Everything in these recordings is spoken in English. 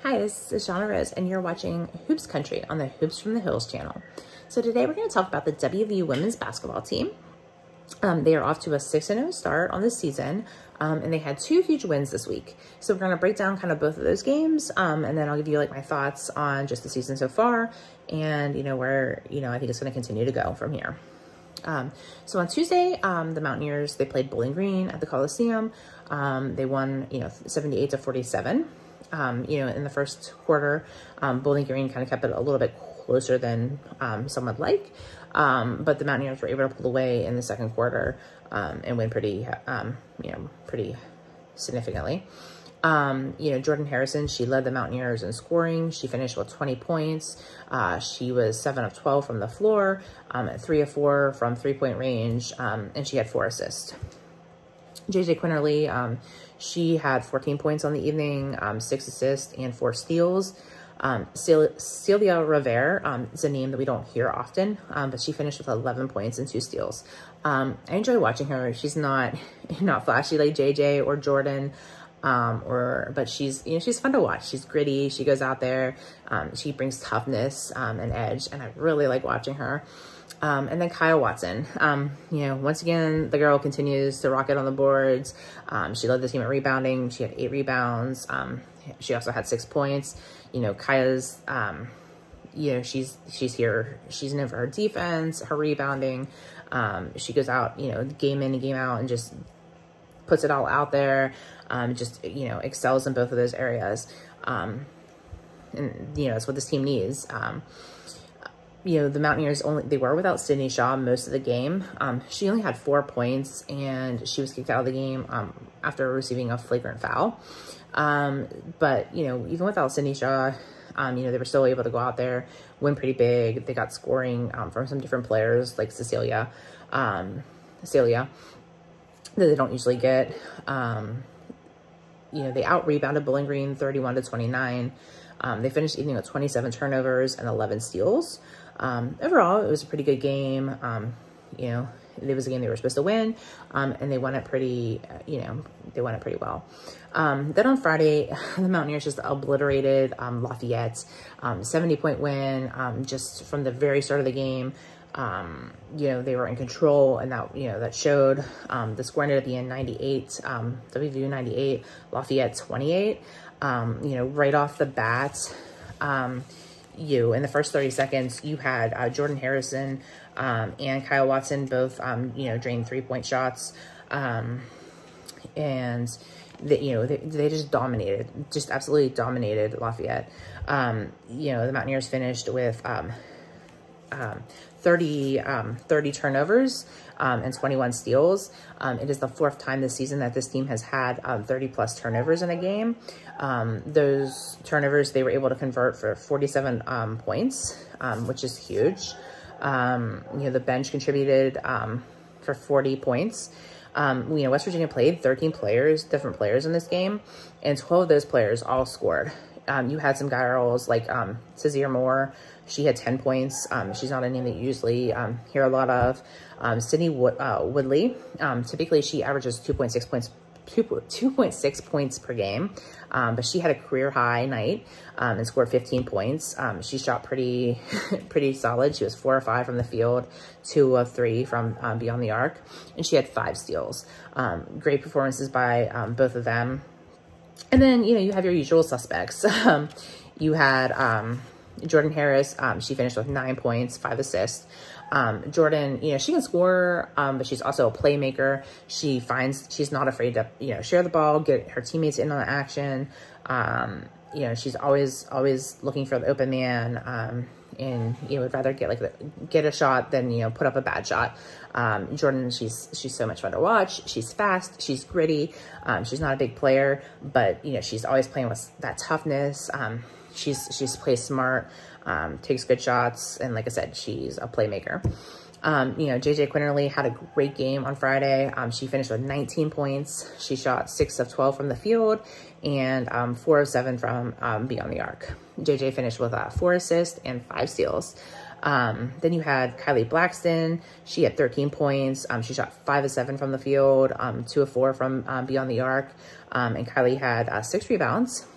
Hi, this is Shauna Rose, and you're watching Hoops Country on the Hoops from the Hills channel. So today we're going to talk about the WVU women's basketball team. They are off to a 6-0 start on the season, and they had 2 huge wins this week. So we're going to break down kind of both of those games, and then I'll give you like my thoughts on just the season so far, and where I think it's going to continue to go from here. So on Tuesday, the Mountaineers, they played Bowling Green at the Coliseum. They won 78-47. In the first quarter, Bowling Green kind of kept it a little bit closer than some would like, but the Mountaineers were able to pull away in the second quarter and win pretty significantly. Jordan Harrison, she led the Mountaineers in scoring. She finished with 20 points. She was 7 of 12 from the floor, 3 of 4 from three-point range, and she had 4 assists. JJ Quinterly, she had 14 points on the evening, 6 assists and 4 steals. Celia Rivera is a name that we don't hear often, but she finished with 11 points and 2 steals. I enjoy watching her. She's not flashy like JJ or Jordan, but she's fun to watch. She's gritty. She goes out there. She brings toughness and edge, and I really like watching her. And then Kyle Watson, once again, the girl continues to rocket on the boards. She led the team at rebounding. She had 8 rebounds. She also had 6 points. Kaya's, she's here. She's known for her defense, her rebounding. She goes out, game in and game out and just puts it all out there. Excels in both of those areas. And that's what this team needs. The Mountaineers they were without Sydney Shaw most of the game. She only had 4 points, and she was kicked out of the game after receiving a flagrant foul. But even without Sydney Shaw, they were still able to go out there, win pretty big. They got scoring from some different players like Celia, that they don't usually get. They out-rebounded Bowling Green 31-29. They finished the evening with 27 turnovers and 11 steals. Overall, it was a pretty good game. It was a game they were supposed to win, and they won it pretty, well. Then on Friday, the Mountaineers just obliterated Lafayette, 70-point win, just from the very start of the game. They were in control, and that showed. The score ended at the end 98, WVU 98, Lafayette 28. Right off the bat, in the first 30 seconds, you had Jordan Harrison and Kyle Watson both, drained 3-point shots. And they just dominated, just absolutely dominated Lafayette. The Mountaineers finished with 30 turnovers and 21 steals. It is the 4th time this season that this team has had 30-plus turnovers in a game. Those turnovers, they were able to convert for 47 points, which is huge. The bench contributed for 40 points. West Virginia played 13 different players in this game, and 12 of those players all scored. You had some girls like Cizere Moore. She had 10 points. She's not a name that you usually hear a lot of. Sydney Woodley, typically she averages 2.6 points per game, but she had a career high night and scored 15 points. She shot pretty solid. She was 4 of 5 from the field, 2 of 3 from beyond the arc, and she had 5 steals. Great performances by both of them. And then, you have your usual suspects. You had Jordan Harris. She finished with 9 points, 5 assists. Jordan, she can score, but she's also a playmaker. She's not afraid to, share the ball, get her teammates in on the action. She's always looking for the open man. And would rather get a shot than put up a bad shot. Jordan, she's so much fun to watch. She's fast, she's gritty. She's not a big player, but she's always playing with that toughness. She's plays smart, takes good shots, and like I said, she's a playmaker. JJ Quinterly had a great game on Friday. She finished with 19 points. She shot 6 of 12 from the field and 4 of 7 from beyond the arc. JJ finished with 4 assists and 5 steals. Then you had Kylie Blackston. She had 13 points. She shot 5 of 7 from the field, 2 of 4 from beyond the arc. And Kylie had 6 rebounds.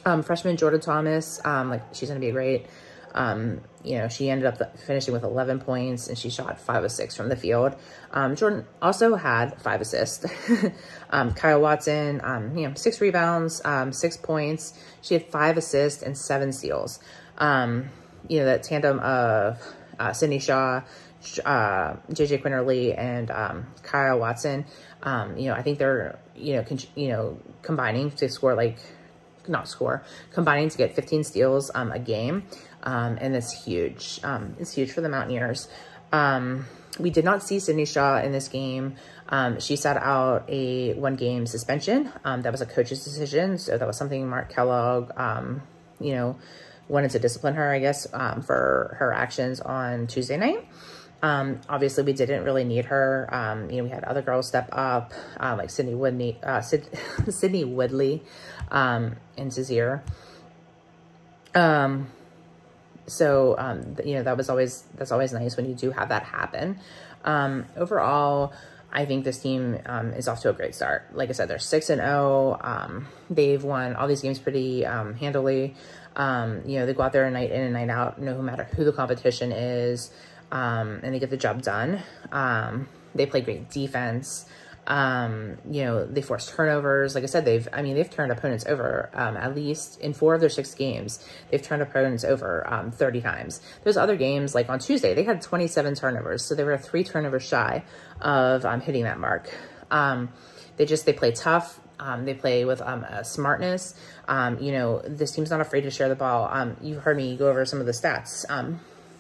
Freshman Jordan Thomas, like she's going to be great. You know, she ended up finishing with 11 points and she shot 5 of 6 from the field. Jordan also had 5 assists. Kyle Watson, you know, 6 rebounds, 6 points. She had 5 assists and 7 steals. You know, that tandem of Sydney Shaw, JJ Quinterly, and Kyle Watson, you know, I think they're, you know, combining to score like, combining to get 15 steals a game. And it's huge. It's huge for the Mountaineers. We did not see Sydney Shaw in this game. She sat out a 1-game suspension. That was a coach's decision. So that was something Mark Kellogg, you know, wanted to discipline her, I guess, for her actions on Tuesday night. Obviously we didn't really need her. You know, we had other girls step up, like Sydney Woodley, and Tazir. So, you know, that's always nice when you do have that happen. Overall, I think this team, is off to a great start. Like I said, they're 6-0. They've won all these games pretty, handily. You know, they go out there night in and night out, no matter who the competition is. And they get the job done. They play great defense. You know, they force turnovers. Like I said, they've turned opponents over, at least in 4 of their 6 games. They've turned opponents over, 30 times. There's other games, like on Tuesday, they had 27 turnovers. So they were 3 turnovers shy of, hitting that mark. They play tough. They play with, smartness. You know, this team's not afraid to share the ball. You heard me go over some of the stats.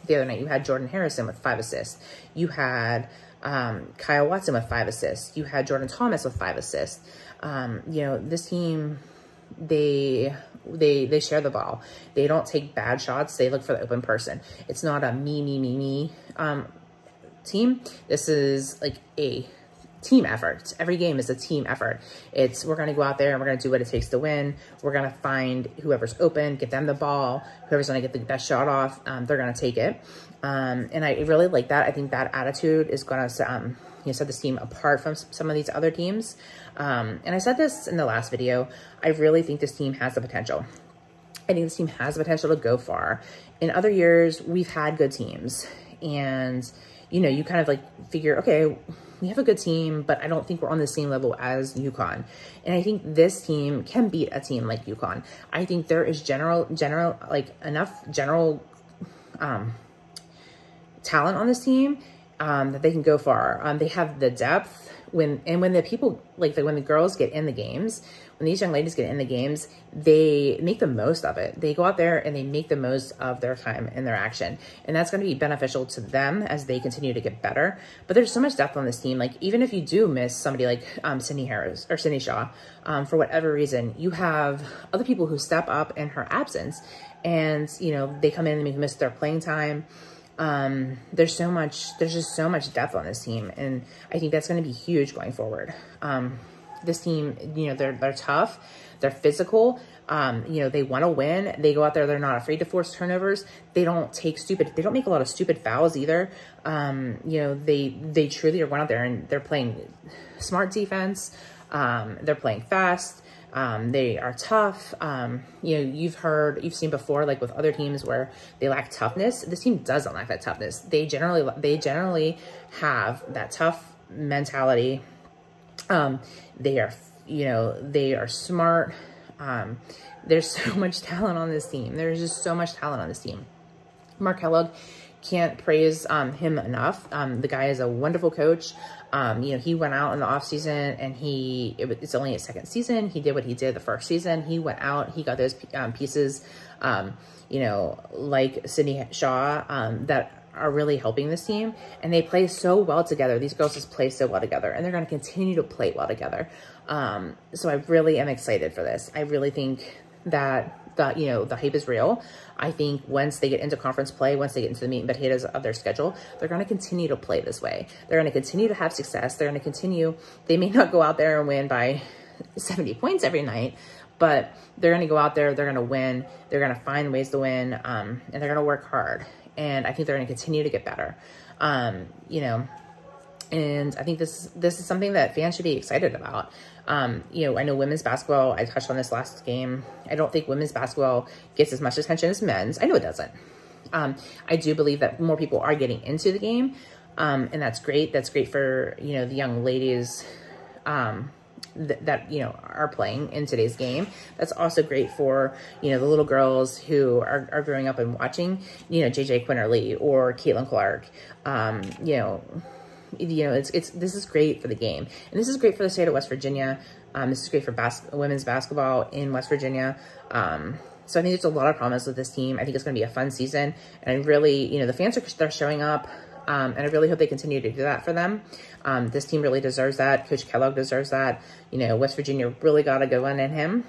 The other night, you had Jordan Harrison with 5 assists. You had, Kyle Watson with 5 assists. You had Jordan Thomas with 5 assists. You know, this team, they share the ball. They don't take bad shots. They look for the open person. It's not a me, team. This is like a team effort. Every game is a team effort. We're going to go out there and we're going to do what it takes to win. We're going to find whoever's open, get them the ball. Whoever's going to get the best shot off, they're going to take it. And I really like that. I think that attitude is going to, you know, set this team apart from some of these other teams. And I said this in the last video. I really think this team has the potential. I think this team has the potential to go far. In other years, we've had good teams. And, you know, you kind of like figure, okay, we have a good team, but I don't think we're on the same level as UConn. And I think this team can beat a team like UConn. I think there is enough general talent on this team that they can go far. They have the depth when the girls get in the games, when these young ladies get in the games, they make the most of it. They go out there and they make the most of their time and their action. And that's going to be beneficial to them as they continue to get better. But there's so much depth on this team. Like, even if you do miss somebody like Sydney Harris or Sydney Shaw, for whatever reason, you have other people who step up in her absence. And, you know, they come in and miss their playing time. There's just so much depth on this team. And I think that's going to be huge going forward. This team, you know, they're tough, they're physical, you know, they want to win. They go out there, they're not afraid to force turnovers. They don't make a lot of stupid fouls either. You know, they truly are going out there and they're playing smart defense. They're playing fast. They are tough. You know, you've seen before, like with other teams where they lack toughness. This team doesn't lack that toughness. They generally have that tough mentality. They are smart. There's so much talent on this team. There's just so much talent on this team. Mark Kellogg, can't praise him enough. The guy is a wonderful coach. You know, he went out in the off season and it's only his 2nd season. He did what he did the 1st season. He went out, he got those pieces, you know, like Sydney Shaw, that are really helping this team, and they play so well together. These girls just play so well together, and they're going to continue to play well together. So I really am excited for this. I really think that you know, the hype is real. I think once they get into conference play, once they get into the meat and potatoes of their schedule, they're going to continue to play this way. They're going to continue to have success. They're going to continue. They may not go out there and win by 70 points every night, but they're going to go out there, they're going to win, they're going to find ways to win, and they're going to work hard. And I think they're going to continue to get better. You know, And I think this is something that fans should be excited about. You know, I know women's basketball, I touched on this last game. I don't think women's basketball gets as much attention as men's. I know it doesn't. I do believe that more people are getting into the game. And that's great. That's great for, you know, the young ladies, that, you know, are playing in today's game. That's also great for, you know, the little girls who are growing up and watching, you know, JJ Quinterly or Caitlin Clark. This is great for the game, and this is great for the state of West Virginia. This is great for women's basketball in West Virginia. So I think there's a lot of promise with this team. I think it's going to be a fun season, and I really, you know, the fans they're showing up, and I really hope they continue to do that for them. This team really deserves that. Coach Kellogg deserves that. You know, West Virginia really got to go in him.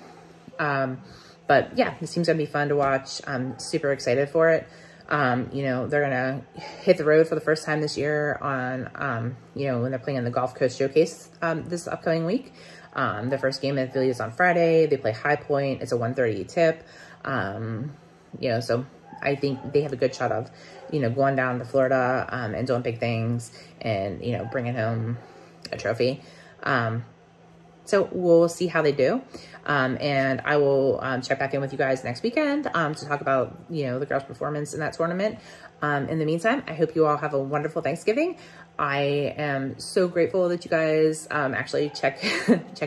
But yeah, this team's going to be fun to watch. I'm super excited for it. You know, they're going to hit the road for the first time this year on, you know, when they're playing in the Gulf Coast Showcase this upcoming week. The first game I believe is on Friday. They play High Point. It's a 1:30 tip. You know, so I think they have a good shot of, you know, going down to Florida and doing big things and, you know, bringing home a trophy. So we'll see how they do. And I will check back in with you guys next weekend to talk about, you know, the girls' performance in that tournament. In the meantime, I hope you all have a wonderful Thanksgiving. I am so grateful that you guys actually check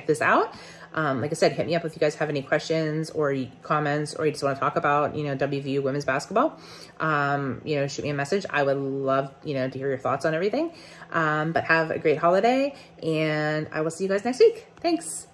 this out. Like I said, hit me up if you guys have any questions or comments, or you just want to talk about, you know, WVU women's basketball. You know, shoot me a message. I would love, you know, to hear your thoughts on everything. But have a great holiday, and I will see you guys next week. Thanks.